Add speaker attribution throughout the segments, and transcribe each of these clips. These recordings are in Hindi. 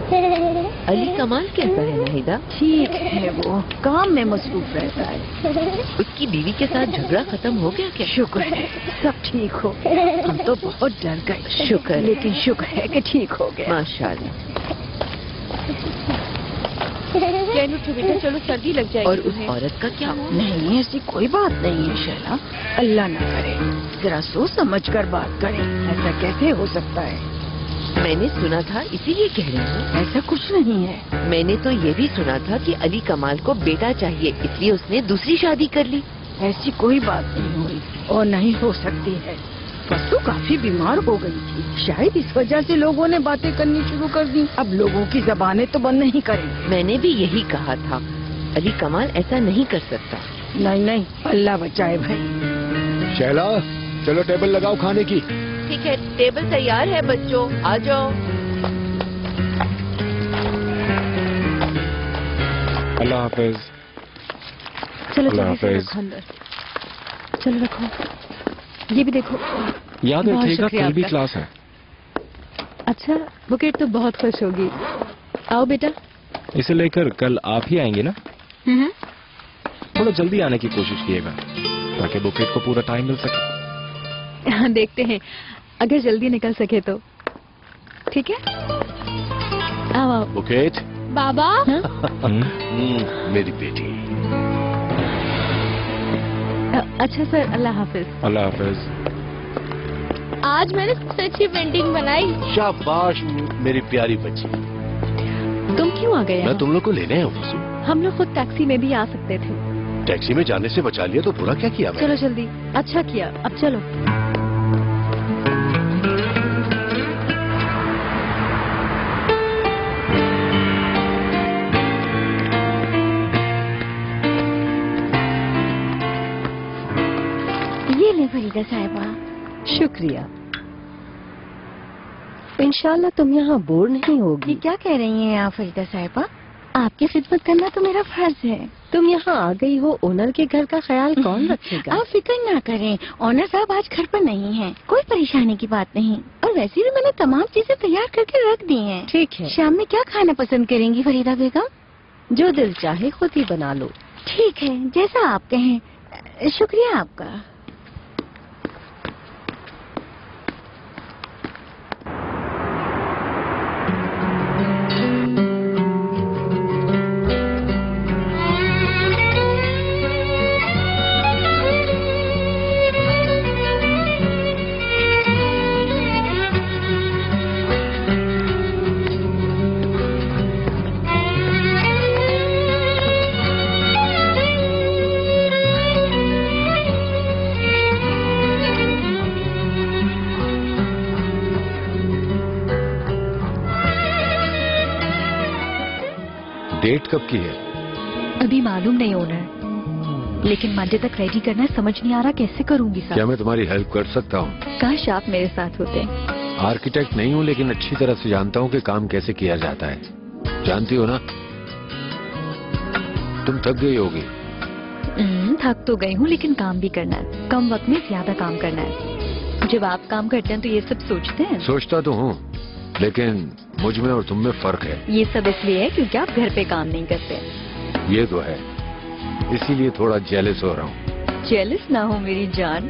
Speaker 1: अली कमाल कैसा है नाहिदा?
Speaker 2: ठीक है, वो काम में मसरूफ रहता है।
Speaker 1: उसकी बीवी के साथ झगड़ा खत्म हो गया क्या?
Speaker 2: शुक्र है सब ठीक हो। हम तो बहुत डर गए।
Speaker 1: शुक्र,
Speaker 2: लेकिन शुक्र है कि ठीक हो गया।
Speaker 1: माशाल्लाह।
Speaker 3: बेटा चलो, सर्दी लग जाएगी।
Speaker 1: और उस औरत का क्या हुआ?
Speaker 2: नहीं, ऐसी कोई बात नहीं है शैला। अल्लाह ना करे, जरा सोच समझ कर बात करें। ऐसा कैसे हो सकता है?
Speaker 1: मैंने सुना था, इसीलिए कह रही हूँ।
Speaker 2: ऐसा कुछ नहीं है।
Speaker 1: मैंने तो ये भी सुना था कि अली कमाल को बेटा चाहिए, इसलिए उसने दूसरी शादी कर ली।
Speaker 2: ऐसी कोई बात नहीं हुई और नहीं हो सकती है। वस्तु काफी बीमार हो गई थी, शायद इस वजह से लोगों ने बातें करनी शुरू कर दी। अब लोगों की जबानें तो बंद नहीं करेंगे।
Speaker 1: मैंने भी यही कहा था, अली कमाल ऐसा नहीं कर सकता।
Speaker 2: नहीं नहीं, अल्लाह बचाए भाई।
Speaker 4: शैला, चलो टेबल लगाओ खाने की।
Speaker 1: ठीक है, टेबल तैयार है बच्चों, आ जाओ।
Speaker 4: अल्लाह हाफिज।
Speaker 3: चलो
Speaker 4: अल्लाह
Speaker 3: जल्दी से
Speaker 4: हाफिज।
Speaker 3: रखो अंदर। चलो रखो, ये भी देखो।
Speaker 4: याद
Speaker 3: बहुत
Speaker 4: रखिएगा,
Speaker 3: शुक्रिया
Speaker 4: कल भी
Speaker 3: आपका।
Speaker 4: क्लास है।
Speaker 3: अच्छा, बुकेट तो बहुत खुश होगी। आओ बेटा।
Speaker 4: इसे लेकर कल आप ही आएंगे ना? थोड़ा जल्दी आने की कोशिश कीजिएगा ताकि बुकेट को पूरा टाइम मिल सके।
Speaker 3: देखते हैं, अगर जल्दी निकल सके तो। ठीक है, आओ आओ।
Speaker 4: बुकेट।
Speaker 3: बाबा।
Speaker 4: मेरी बेटी।
Speaker 3: अच्छा सर, अल्लाह हाफिज।
Speaker 4: अल्लाह हाफिज।
Speaker 3: आज मैंने सबसे अच्छी पेंटिंग बनाई।
Speaker 5: शाबाश मेरी प्यारी बच्ची।
Speaker 3: तुम क्यों आ गए?
Speaker 5: मैं तुम लोग को लेने आया हूँ वसु।
Speaker 3: हम लोग खुद टैक्सी में भी आ सकते थे।
Speaker 5: टैक्सी में जाने से बचा लिया तो बुरा क्या किया मैंने?
Speaker 3: चलो जल्दी। अच्छा किया, अब चलो।
Speaker 6: ये ले फरीदा साहिबा।
Speaker 2: शुक्रिया। इंशाल्लाह तुम यहाँ बोर नहीं होगी।
Speaker 6: ये क्या कह रही हैं आप फरीदा साहिबा? आपकी खिदमत करना तो मेरा फर्ज है।
Speaker 2: तुम यहाँ आ गई हो, ओनर के घर का ख्याल कौन रखेगा?
Speaker 6: आप फिक्र ना करें, ओनर साहब आज घर पर नहीं हैं। कोई परेशानी की बात नहीं। और वैसे भी मैंने तमाम चीजें तैयार करके रख दी हैं।
Speaker 2: ठीक है।
Speaker 6: शाम में क्या खाना पसंद करेंगी फरीदा बेगम?
Speaker 2: जो दिल चाहे खुद ही बना लो।
Speaker 6: ठीक है, जैसा आप कहें। शुक्रिया आपका।
Speaker 4: डेट कब की है?
Speaker 3: अभी मालूम नहीं ओनर, लेकिन मंडे तक रेडी करना है। समझ नहीं आ रहा कैसे करूंगी
Speaker 4: क्या
Speaker 3: साहब।
Speaker 4: मैं तुम्हारी हेल्प कर सकता हूँ?
Speaker 3: काश आप मेरे साथ होते।
Speaker 4: आर्किटेक्ट नहीं हूँ, लेकिन अच्छी तरह से जानता हूँ कि काम कैसे किया जाता है। जानती हो ना, तुम थक गई होगी।
Speaker 3: थक तो गई हूँ, लेकिन काम भी करना है। कम वक्त में ज्यादा काम करना है। जब आप काम करते हैं तो ये सब सोचते हैं।
Speaker 4: सोचता तो हूँ, लेकिन मुझ में और तुम में फर्क है।
Speaker 3: ये सब इसलिए है क्योंकि आप घर पे काम नहीं करते।
Speaker 4: ये तो है, इसीलिए थोड़ा जेलस हो रहा हूँ।
Speaker 3: जेलस ना हो मेरी जान।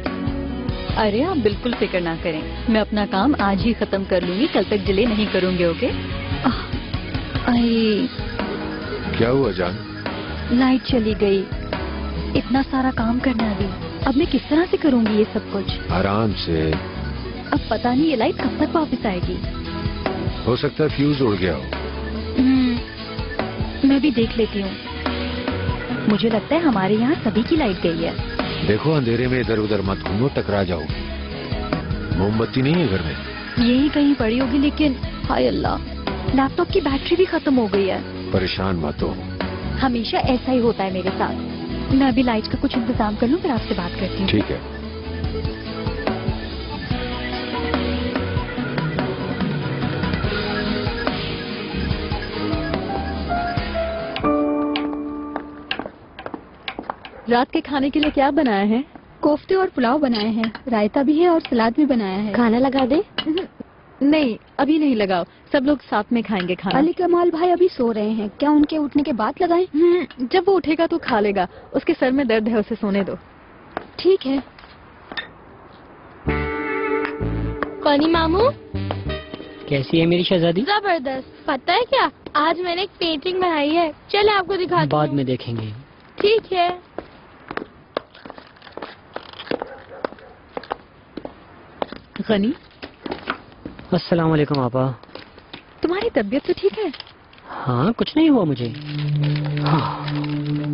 Speaker 3: अरे आप बिल्कुल फिक्र ना करें, मैं अपना काम आज ही खत्म कर लूंगी। कल तक डिले नहीं करूंगी। ओके? आई
Speaker 4: क्या हुआ जान?
Speaker 3: लाइट चली गई। इतना सारा काम करना है अभी। अब मैं किस तरह से करूंगी ये सब कुछ?
Speaker 4: आराम से।
Speaker 3: अब पता नहीं ये लाइट कब तक वापस आएगी।
Speaker 4: हो सकता है फ्यूज उड़ गया हो।
Speaker 3: मैं भी देख लेती हूँ। मुझे लगता है हमारे यहाँ सभी की लाइट गई है।
Speaker 4: देखो, अंधेरे में इधर उधर मत घूमो, टकरा जाओगी। मोमबत्ती नहीं है घर में?
Speaker 3: यही कहीं पड़ी होगी, लेकिन हाय अल्लाह, लैपटॉप की बैटरी भी खत्म हो गई है।
Speaker 4: परेशान मत हो।
Speaker 3: हमेशा ऐसा ही होता है मेरे साथ। मैं अभी लाइट का कुछ इंतजाम कर लूँ, फिर आपसे बात करती हूँ।
Speaker 4: ठीक है।
Speaker 3: रात के खाने के लिए क्या बनाया है?
Speaker 7: कोफ्ते और पुलाव बनाए हैं, रायता भी है और सलाद भी बनाया है।
Speaker 6: खाना लगा दे।
Speaker 3: नहीं, अभी नहीं लगाओ, सब लोग साथ में खाएंगे खाना।
Speaker 6: अली कमाल भाई अभी सो रहे हैं, क्या उनके उठने के बाद लगाएं?
Speaker 3: जब वो उठेगा तो खा लेगा, उसके सर में दर्द है, उसे सोने दो।
Speaker 6: ठीक है।
Speaker 7: पानी मामू,
Speaker 8: कैसी है मेरी शहजादी?
Speaker 7: जबरदस्त। पता है क्या, आज मैंने एक पेंटिंग बनाई है, चले आपको दिखाती हूँ।
Speaker 8: बाद में देखेंगे।
Speaker 7: ठीक है।
Speaker 3: गनी,
Speaker 8: अस्सलाम वालेकुम आपा।
Speaker 3: तुम्हारी तबीयत तो ठीक है?
Speaker 8: हाँ, कुछ नहीं हुआ मुझे।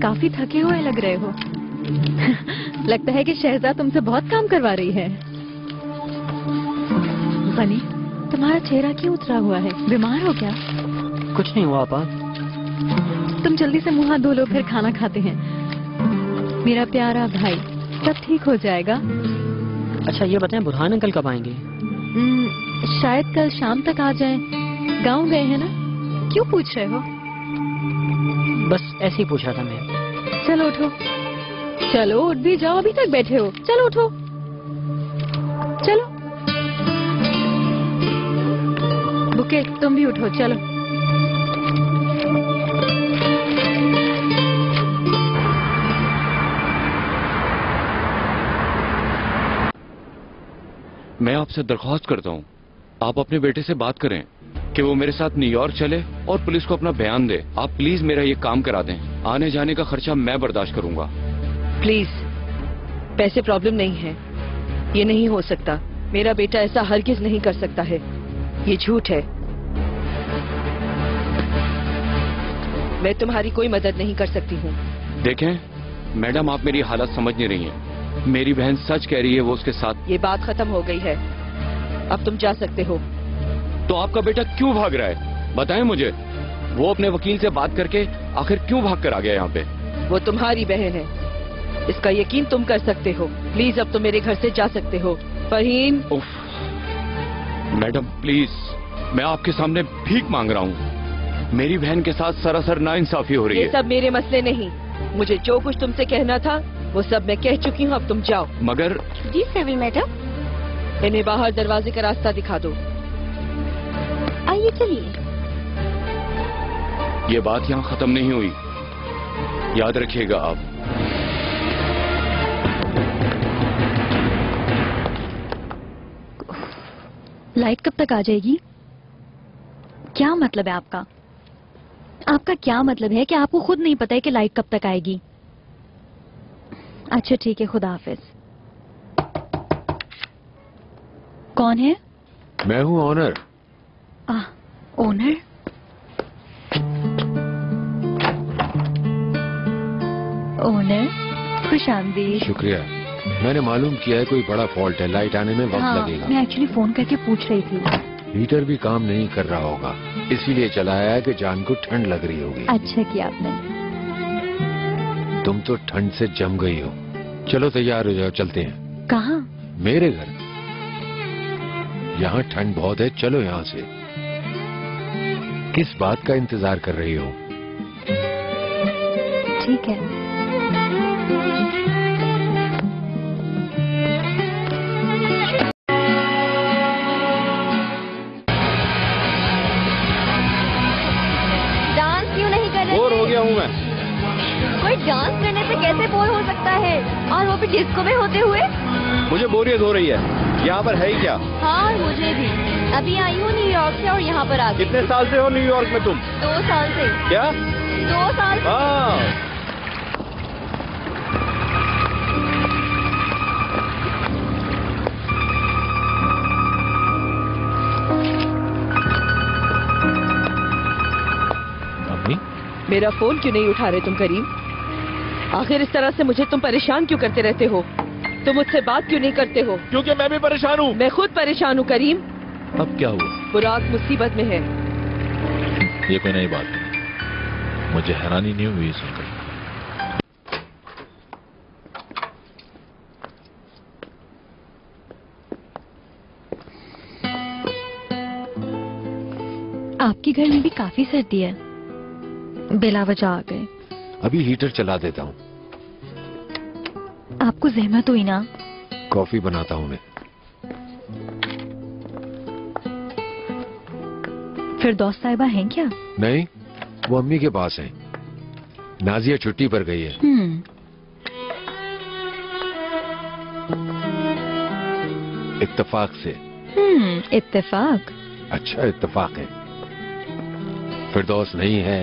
Speaker 3: काफी थके हुए लग रहे हो। लगता है कि शहजाद तुमसे बहुत काम करवा रही है। गनी, तुम्हारा चेहरा क्यों उतरा हुआ है? बीमार हो क्या?
Speaker 8: कुछ नहीं हुआ आपा।
Speaker 3: तुम जल्दी से मुंह हाथ धो लो, फिर खाना खाते हैं। मेरा प्यारा भाई, सब ठीक हो जाएगा।
Speaker 8: अच्छा ये बताएं, बुरहान अंकल कब आएंगे?
Speaker 3: शायद कल शाम तक आ जाएं। गांव गए हैं ना? क्यों पूछ रहे हो?
Speaker 8: बस ऐसे ही पूछ रहा था मैं।
Speaker 3: चलो उठो, चलो उठ भी जाओ, अभी तक बैठे हो। चलो उठो, चलो। बुके, तुम भी उठो, चलो।
Speaker 9: मैं आपसे दरख्वास्त करता हूँ, आप अपने बेटे से बात करें कि वो मेरे साथ न्यूयॉर्क चले और पुलिस को अपना बयान दे। आप प्लीज मेरा ये काम करा दें। आने जाने का खर्चा मैं बर्दाश्त करूंगा।
Speaker 1: प्लीज, पैसे प्रॉब्लम नहीं है, ये नहीं हो सकता। मेरा बेटा ऐसा हरगिज नहीं कर सकता है, ये झूठ है। मैं तुम्हारी कोई मदद नहीं कर सकती हूँ।
Speaker 9: देखें मैडम, आप मेरी हालत समझ नहीं रही हैं। मेरी बहन सच कह रही है, वो उसके साथ।
Speaker 1: ये बात खत्म हो गई है, अब तुम जा सकते हो।
Speaker 9: तो आपका बेटा क्यों भाग रहा है, बताएं मुझे। वो अपने वकील से बात करके आखिर क्यों भाग कर आ गया यहाँ पे?
Speaker 1: वो तुम्हारी बहन है, इसका यकीन तुम कर सकते हो। प्लीज अब तुम मेरे घर से जा सकते हो। फहीम।
Speaker 9: मैडम प्लीज, मैं आपके सामने भीख मांग रहा हूँ। मेरी बहन के साथ सरासर नाइंसाफी हो रही है।
Speaker 1: ये सब मेरे मसले नहीं, मुझे जो कुछ तुमसे कहना था वो सब मैं कह चुकी हूँ, अब तुम जाओ।
Speaker 9: मगर
Speaker 6: जी सेविल मैडम।
Speaker 1: इन्हें बाहर दरवाजे का रास्ता दिखा दो।
Speaker 6: आइए चलिए।
Speaker 9: ये बात यहाँ खत्म नहीं हुई, याद रखिएगा आप।
Speaker 3: लाइट कब तक आ जाएगी? क्या मतलब है आपका? आपका क्या मतलब है कि आपको खुद नहीं पता है कि लाइट कब तक आएगी? अच्छा ठीक है, खुदा हाफिज। कौन है?
Speaker 5: मैं हूँ ऑनर।
Speaker 3: ओनर? ओनर, खुश आमदीद।
Speaker 5: शुक्रिया। मैंने मालूम किया है कोई बड़ा फॉल्ट है, लाइट आने में वक्त लगेगा।
Speaker 3: मैं एक्चुअली फोन करके पूछ रही थी।
Speaker 5: हीटर भी काम नहीं कर रहा होगा, इसीलिए चलाया है कि जान को ठंड लग रही होगी।
Speaker 3: अच्छा किया आपने।
Speaker 5: तुम तो ठंड से जम गई हो। चलो तैयार हो जाओ, चलते हैं।
Speaker 3: कहाँ?
Speaker 5: मेरे घर। यहाँ ठंड बहुत है, चलो यहाँ से। किस बात का इंतजार कर रही हो?
Speaker 3: ठीक है।
Speaker 7: डांस क्यों नहीं कर रहे?
Speaker 9: बोर हो गया हूँ मैं।
Speaker 7: कोई डांस करने से कैसे बोर हो सकता है, और वो भी डिस्को में होते हुए?
Speaker 9: मुझे बोरियत हो रही है। यहाँ पर है ही क्या?
Speaker 7: हाँ मुझे भी। अभी आई हूँ न्यूयॉर्क से और यहाँ पर आ गई।
Speaker 9: कितने साल से हो न्यूयॉर्क में तुम?
Speaker 7: 2 साल से।
Speaker 9: क्या?
Speaker 7: 2 साल से।
Speaker 9: हाँ।
Speaker 1: मेरा फोन क्यों नहीं उठा रहे तुम करीम? आखिर इस तरह से मुझे तुम परेशान क्यों करते रहते हो? तुम मुझसे बात क्यों नहीं करते हो?
Speaker 9: क्योंकि मैं भी परेशान हूँ।
Speaker 1: मैं खुद परेशान हूँ करीम।
Speaker 5: अब क्या हुआ?
Speaker 1: बुराक मुसीबत में है।
Speaker 10: ये कोई नई बात नहीं, मुझे हैरानी नहीं हुई सुनकर।
Speaker 3: आपके घर में भी काफी सर्दी है, बेलावजा आ गए।
Speaker 5: अभी हीटर चला देता हूँ।
Speaker 3: आपको जहमत हुई ना?
Speaker 5: कॉफी बनाता हूँ मैं।
Speaker 3: फिरदौस साहिबा हैं क्या?
Speaker 5: नहीं, वो अम्मी के पास है। नाजिया छुट्टी पर गई है। इत्तेफाक से।
Speaker 3: इत्तेफाक?
Speaker 5: अच्छा इत्तेफाक है। फिरदौस नहीं है।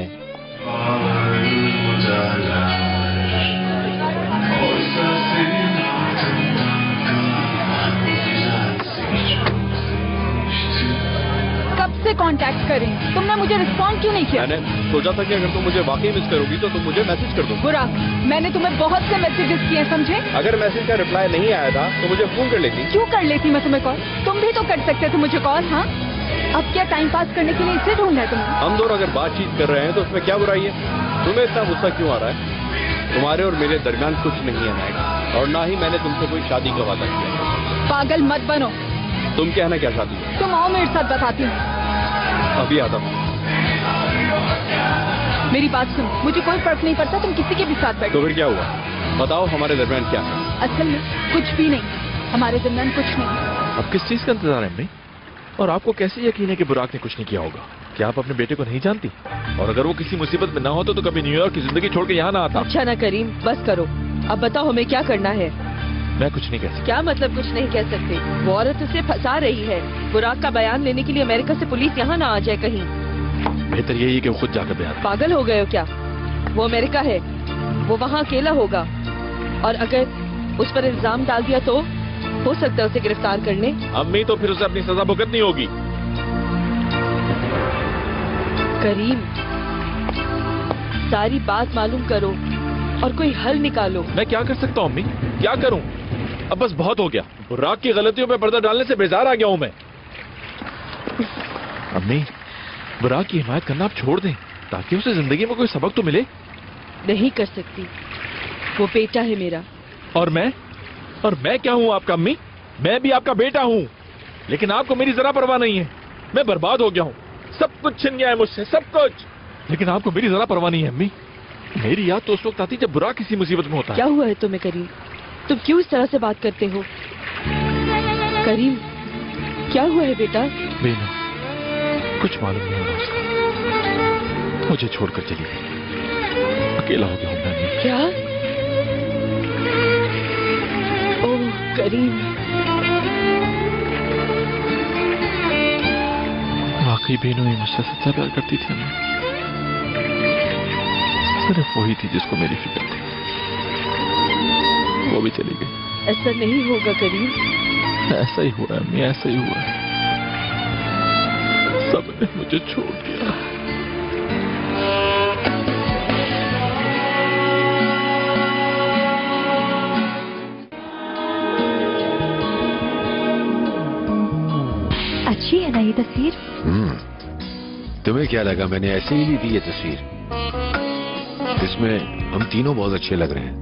Speaker 2: कब से कांटेक्ट करें? तुमने मुझे रिस्पॉन्ड क्यों नहीं किया?
Speaker 4: मैंने सोचा था कि अगर तुम मुझे वाकई मिस करोगी तो तुम मुझे मैसेज कर दो।
Speaker 2: बुरा, मैंने तुम्हें बहुत से मैसेजेस किए, समझे?
Speaker 4: अगर मैसेज का रिप्लाई नहीं आया था तो मुझे फोन कर लेती।
Speaker 2: क्यों कर लेती मैं तुम्हें कॉल? तुम भी तो कर सकते थे मुझे कॉल। हाँ, अब क्या टाइम पास करने के लिए इसे ढूंढना है तुमने?
Speaker 4: हम दोनों अगर बातचीत कर रहे हैं तो उसमें क्या बुराई है? तुम्हें इतना गुस्सा क्यों आ रहा है? तुम्हारे और मेरे दरमियान कुछ नहीं है नायक, और ना ही मैंने तुमसे कोई शादी का वादा किया।
Speaker 2: पागल मत बनो।
Speaker 4: तुम कहना क्या शादी है?
Speaker 2: तुम आओ मेरे साथ, बताती हूँ।
Speaker 4: अभी आता हूँ।
Speaker 2: मेरी बात सुनो, मुझे कोई फर्क नहीं पड़ता तुम किसी के भी साथ बैठो।
Speaker 4: तो फिर क्या हुआ? बताओ हमारे दरमियान क्या है?
Speaker 2: असल में कुछ भी नहीं, हमारे दरमियान कुछ नहीं।
Speaker 10: अब किस चीज का इंतजार है अम्मी? और आपको कैसे यकीन है कि बुराक ने कुछ नहीं किया होगा? क्या आप अपने बेटे को नहीं जानती? और अगर वो किसी मुसीबत में ना होता तो कभी न्यूयॉर्क की जिंदगी छोड़ के यहाँ ना आता।
Speaker 1: अच्छा ना करीम, बस करो। अब बताओ हमें क्या करना है?
Speaker 10: मैं कुछ नहीं कह सकता।
Speaker 1: क्या मतलब कुछ नहीं कह सकते? वो औरत उसे फंसा रही है। बुराक का बयान लेने के लिए अमेरिका से पुलिस यहाँ ना आ जाए कहीं।
Speaker 10: बेहतर यही है कि वो खुद जाकर बयान।
Speaker 1: पागल हो गए हो क्या? वो अमेरिका है, वो वहाँ अकेला होगा, और अगर उस पर इल्जाम डाल दिया तो हो सकता है उसे गिरफ्तार कर ले।
Speaker 10: अम्मी तो फिर उसे अपनी सजा भुगतनी होगी।
Speaker 1: करीम, सारी बात मालूम करो और कोई हल निकालो।
Speaker 10: मैं क्या कर सकता हूँ अम्मी? क्या करूँ? अब बस बहुत हो गया। बुराक की गलतियों पे पर्दा डालने से बेजार आ गया हूँ मैं। अम्मी, बुराक की हिमायत करना आप छोड़ दें ताकि उसे जिंदगी में कोई सबक तो मिले।
Speaker 1: नहीं कर सकती, वो बेटा है मेरा।
Speaker 10: और मैं क्या हूँ आपका अम्मी? मैं भी आपका बेटा हूँ, लेकिन आपको मेरी जरा परवाह नहीं है। मैं बर्बाद हो गया हूँ, सब कुछ छिन गया है मुझसे, सब कुछ। लेकिन आपको मेरी जरा परवाह नहीं है अम्मी। मेरी याद तो उस वक्त आती जब बुराक किसी मुसीबत में होता है।
Speaker 1: क्या हुआ है तुम्हें करीम? तुम क्यों इस तरह से बात करते हो? करीम, क्या हुआ है बेटा?
Speaker 10: बेना, कुछ मालूम नहीं होगा उसका। मुझे छोड़कर चली गई, अकेला हो गया हूँ मैं।
Speaker 1: क्या? ओह करीम,
Speaker 10: वाकई बेनू ही मुझसे सच्चा प्यार करती थी। सिर्फ वही थी जिसको मेरी फिक्र थी। वो भी चली गई।
Speaker 1: ऐसा नहीं होगा करीम।
Speaker 10: ऐसा ही हुआ है, मैं ऐसा ही हुआ है। सबने मुझे छोड़ दिया।
Speaker 3: अच्छी है ना ये तस्वीर?
Speaker 5: तुम्हें क्या लगा मैंने ऐसे ही ली थी ये तस्वीर? इसमें हम तीनों बहुत अच्छे लग रहे हैं।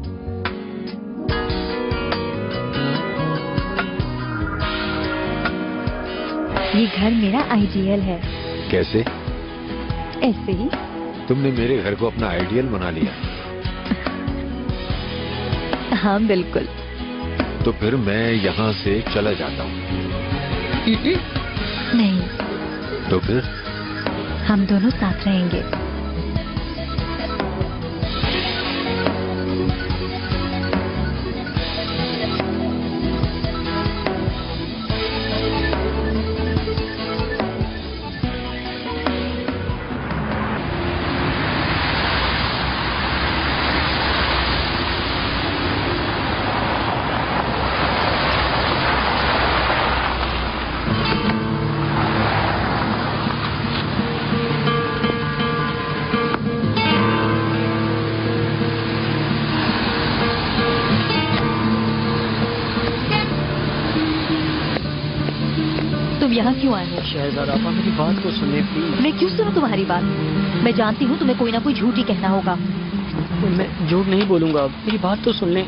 Speaker 3: ये घर मेरा आइडियल है।
Speaker 5: कैसे?
Speaker 3: ऐसे ही।
Speaker 5: तुमने मेरे घर को अपना आइडियल बना लिया।
Speaker 3: हाँ बिल्कुल।
Speaker 5: तो फिर मैं यहाँ से चला जाता हूँ।
Speaker 3: नहीं।
Speaker 5: तो फिर?
Speaker 3: हम दोनों साथ रहेंगे। यहाँ क्यों आए हो?
Speaker 8: शहजादा आपा मेरी बात को सुने प्लीज।
Speaker 3: मैं क्यों सुनूं तुम्हारी बात? मैं जानती हूँ तुम्हें कोई ना कोई झूठ ही कहना होगा।
Speaker 8: मैं झूठ नहीं बोलूंगा, मेरी बात तो सुन लें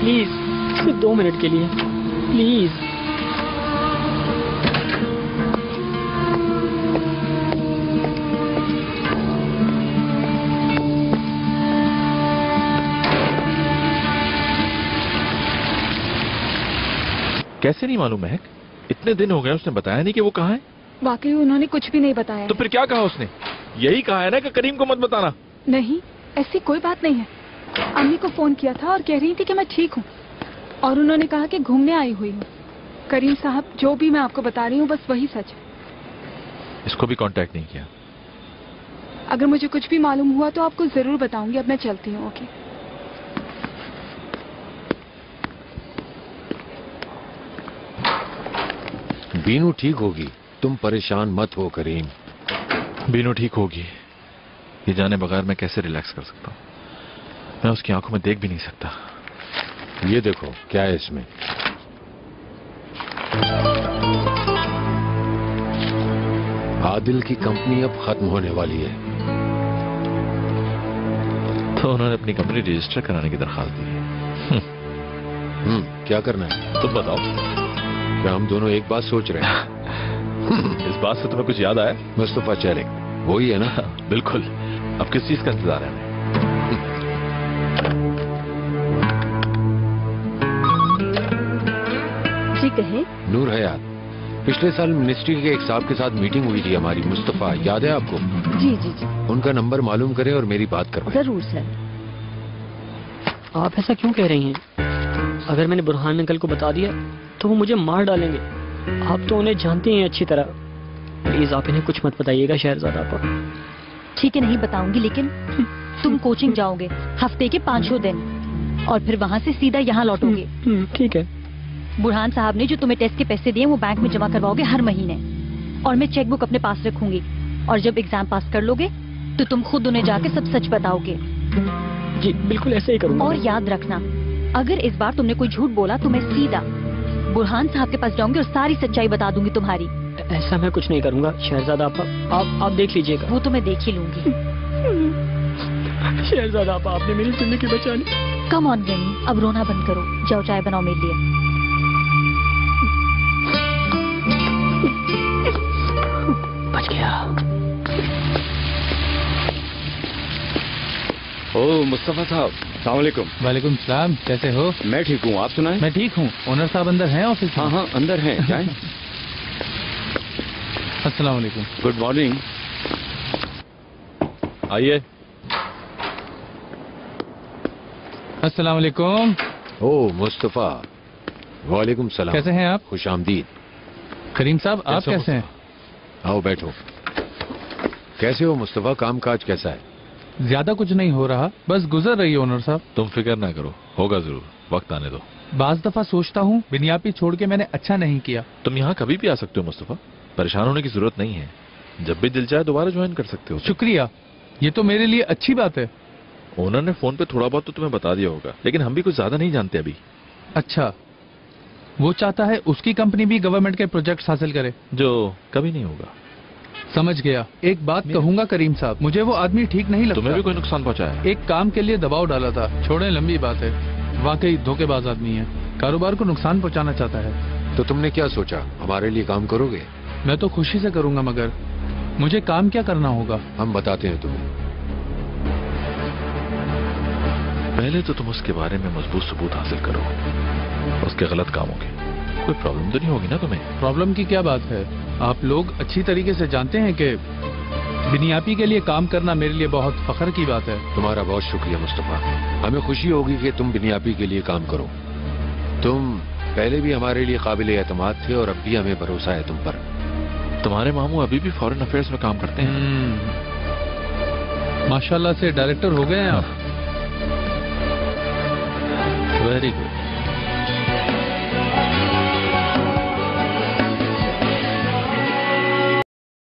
Speaker 8: प्लीज, सिर्फ 2 मिनट के लिए प्लीज।
Speaker 10: कैसे नहीं मालूम महक? इतने दिन हो गए उसने बताया नहीं कि वो कहाँ है।
Speaker 11: वाकई उन्होंने कुछ भी नहीं बताया।
Speaker 10: तो फिर क्या कहा उसने? यही कहा है ना कि करीम को मत बताना।
Speaker 11: नहीं, ऐसी कोई बात नहीं है। अम्मी को फोन किया था और कह रही थी कि मैं ठीक हूँ, और उन्होंने कहा कि घूमने आई हुई हूँ। करीम साहब, जो भी मैं आपको बता रही हूँ बस वही सच है।
Speaker 10: इसको भी कांटेक्ट नहीं किया?
Speaker 11: अगर मुझे कुछ भी मालूम हुआ तो आपको जरूर बताऊंगी। अब मैं चलती हूँ। ओके।
Speaker 5: बीनू ठीक होगी, तुम परेशान मत हो करीम।
Speaker 10: बीनू ठीक होगी, ये जाने बगैर मैं कैसे रिलैक्स कर सकता हूँ? मैं उसकी आंखों में देख भी नहीं सकता।
Speaker 5: ये देखो क्या है इसमें। आदिल की कंपनी अब खत्म होने वाली है।
Speaker 10: तो उन्होंने अपनी कंपनी रजिस्टर कराने की दरखास्त दी है।
Speaker 5: क्या करना है
Speaker 10: तुम बताओ।
Speaker 5: क्या हम दोनों एक बात सोच रहे हैं?
Speaker 10: इस बात से तुम्हें कुछ याद आया?
Speaker 5: मुस्तफा चेहरे वही है ना?
Speaker 10: बिल्कुल। अब किस चीज का इंतजार है?
Speaker 1: जी कहे।
Speaker 5: नूर हयात, पिछले साल मिनिस्ट्री के एक साहब के साथ मीटिंग हुई थी हमारी, मुस्तफा, याद है आपको?
Speaker 1: जी जी जी।
Speaker 5: उनका नंबर मालूम करें और मेरी बात करवाएं।
Speaker 1: जरूर सर।
Speaker 8: आप ऐसा क्यों कह रही हैं? अगर मैंने बुरहान अंकल को बता दिया तो वो मुझे मार डालेंगे। आप तो उन्हें जानती हैं अच्छी तरह। प्लीज आप इन्हें कुछ मत बताइएगा शहरजादा आपा।
Speaker 3: ठीक है, नहीं बताऊंगी, लेकिन तुम कोचिंग जाओगे हफ्ते के 5 दिन और फिर वहाँ से सीधा यहाँ लौटोगे।
Speaker 8: ठीक है।
Speaker 3: बुरहान साहब ने जो तुम्हें टेस्ट के पैसे दिए वो बैंक में जमा करवाओगे हर महीने, और मैं चेकबुक अपने पास रखूंगी। और जब एग्जाम पास कर लोगे तो तुम खुद उन्हें जाके सब सच बताओगे।
Speaker 8: जी बिल्कुल ऐसे ही करूंगा।
Speaker 3: और याद रखना, अगर इस बार तुमने कोई झूठ बोला तो मैं सीधा बुरहान साहब के पास जाऊंगी और सारी सच्चाई बता दूंगी तुम्हारी।
Speaker 8: ऐसा मैं कुछ नहीं करूंगा शहरजादा आपा, आप देख लीजिएगा।
Speaker 3: वो तो मैं देख ही लूंगी।
Speaker 8: शहरजादा आपा, आपने मेरी जिंदगी बचा ली।
Speaker 3: कम ऑन गनी, अब रोना बंद करो, जाओ चाय बनाओ मेरे लिए।
Speaker 8: बच गया।
Speaker 9: ओ मुस्तफा साहब, अस्सलाम वालेकुम।
Speaker 12: वालेकुम सलाम, कैसे हो?
Speaker 9: मैं ठीक हूँ, आप सुनाएं?
Speaker 12: मैं ठीक हूँ। ओनर साहब अंदर हैं ऑफिस में?
Speaker 9: हाँ अंदर हैं, जाएं।
Speaker 12: अस्सलाम वालेकुम।
Speaker 9: Good morning.
Speaker 10: आइए।
Speaker 12: अस्सलाम वालेकुम।
Speaker 5: ओ मुस्तफा, वालेकुम सलाम।
Speaker 12: कैसे हैं आप?
Speaker 5: खुश आमदीद।
Speaker 12: करीम साहब, आप कैसे हैं?
Speaker 5: आओ बैठो। कैसे हो मुस्तफा, काम काज कैसा है?
Speaker 12: ज्यादा कुछ नहीं हो रहा, बस गुजर रही है ओनर साहब।
Speaker 10: तुम फिक्र ना करो, होगा जरूर, वक्त आने दो।
Speaker 12: बाज दफा सोचता हूँ बिनियापी छोड़ के मैंने अच्छा नहीं किया।
Speaker 10: तुम यहाँ कभी भी आ सकते हो मुस्तफा, परेशान होने की जरूरत नहीं है। जब भी दिल चाहे दोबारा ज्वाइन कर सकते हो।
Speaker 12: शुक्रिया, ये तो मेरे लिए अच्छी बात है।
Speaker 10: ओनर ने फोन पे थोड़ा बहुत तो तुम्हें बता दिया होगा, लेकिन हम भी कुछ ज्यादा नहीं जानते अभी।
Speaker 12: अच्छा, वो चाहता है उसकी कंपनी भी गवर्नमेंट के प्रोजेक्ट्स हासिल करे,
Speaker 10: जो कभी नहीं होगा।
Speaker 12: समझ गया। एक बात कहूंगा करीम साहब, मुझे वो आदमी ठीक नहीं लगता।
Speaker 10: तुम्हें भी कोई नुकसान पहुंचाया?
Speaker 12: एक काम के लिए दबाव डाला था, छोड़े, लंबी बात है। वाकई धोखेबाज आदमी है, कारोबार को नुकसान पहुंचाना चाहता है।
Speaker 5: तो तुमने क्या सोचा, हमारे लिए काम करोगे?
Speaker 12: मैं तो खुशी से करूंगा, मगर मुझे काम क्या करना होगा?
Speaker 5: हम बताते हैं तुम्हें।
Speaker 10: पहले तो तुम उसके बारे में मजबूत सबूत हासिल करो, उसके गलत कामों के। कोई प्रॉब्लम तो नहीं होगी ना तुम्हें?
Speaker 12: प्रॉब्लम की क्या बात है? आप लोग अच्छी तरीके से जानते हैं कि बिनियापी के लिए काम करना मेरे लिए बहुत फख्र की बात है।
Speaker 5: तुम्हारा बहुत शुक्रिया मुस्तफा, हमें खुशी होगी कि तुम बिनियापी के लिए काम करो। तुम पहले भी हमारे लिए काबिल एतमाद थे और अब भी हमें भरोसा है तुम पर।
Speaker 10: तुम्हारे मामू अभी भी फॉरेन अफेयर्स में काम करते हैं।
Speaker 12: माशाल्लाह से डायरेक्टर हो गए हैं आप।
Speaker 10: Very good.